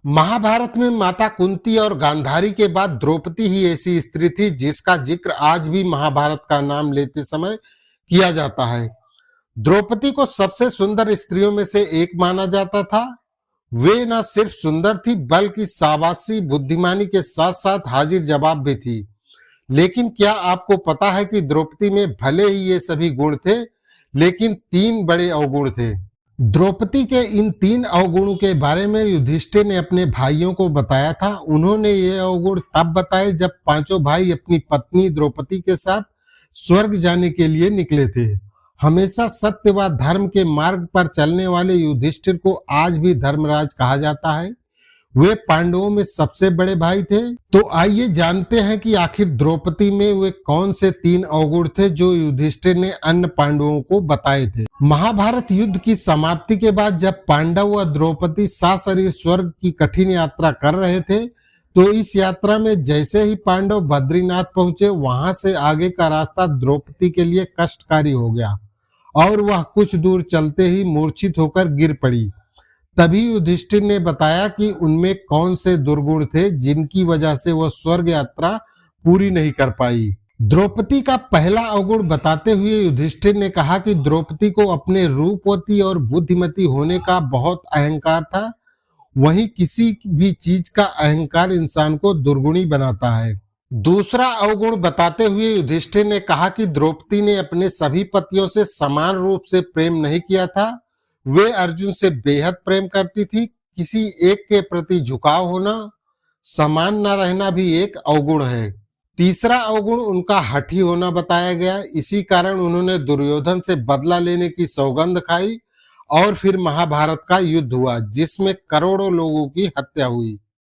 महाभारत में माता कुंती और गांधारी के बाद द्रौपदी ही ऐसी स्त्री थी जिसका जिक्र आज भी महाभारत का नाम लेते समय किया जाता है। द्रौपदी को सबसे सुंदर स्त्रियों में से एक माना जाता था। वे न सिर्फ सुंदर थी बल्कि साबासी बुद्धिमानी के साथ साथ हाजिर जवाब भी थी। लेकिन क्या आपको पता है कि द्रौपदी में भले ही ये सभी गुण थे, लेकिन तीन बड़े अवगुण थे। द्रौपदी के इन तीन अवगुणों के बारे में युधिष्ठिर ने अपने भाइयों को बताया था। उन्होंने ये अवगुण तब बताए जब पांचों भाई अपनी पत्नी द्रौपदी के साथ स्वर्ग जाने के लिए निकले थे। हमेशा सत्य व धर्म के मार्ग पर चलने वाले युधिष्ठिर को आज भी धर्मराज कहा जाता है। वे पांडवों में सबसे बड़े भाई थे। तो आइए जानते हैं कि आखिर द्रौपदी में वे कौन से तीन अवगुण थे जो युधिष्ठिर ने अन्य पांडवों को बताए थे। महाभारत युद्ध की समाप्ति के बाद जब पांडव व द्रौपदी सशरीर स्वर्ग की कठिन यात्रा कर रहे थे, तो इस यात्रा में जैसे ही पांडव बद्रीनाथ पहुंचे, वहां से आगे का रास्ता द्रौपदी के लिए कष्टकारी हो गया और वह कुछ दूर चलते ही मूर्छित होकर गिर पड़ी। तभी युधिष्ठिर ने बताया कि उनमें कौन से दुर्गुण थे जिनकी वजह से वह स्वर्ग यात्रा पूरी नहीं कर पाई। द्रौपदी का पहला अवगुण बताते हुए युधिष्ठिर ने कहा कि द्रौपदी को अपने रूपवती और बुद्धिमती होने का बहुत अहंकार था। वहीं किसी भी चीज का अहंकार इंसान को दुर्गुणी बनाता है। दूसरा अवगुण बताते हुए युधिष्ठिर ने कहा कि द्रौपदी ने अपने सभी पतियों से समान रूप से प्रेम नहीं किया था। वे अर्जुन से बेहद प्रेम करती थी। किसी एक के प्रति झुकाव होना, समान न रहना भी एक अवगुण है। तीसरा अवगुण उनका हठी होना बताया गया। इसी कारण उन्होंने दुर्योधन से बदला लेने की सौगंध खाई और फिर महाभारत का युद्ध हुआ जिसमें करोड़ों लोगों की हत्या हुई।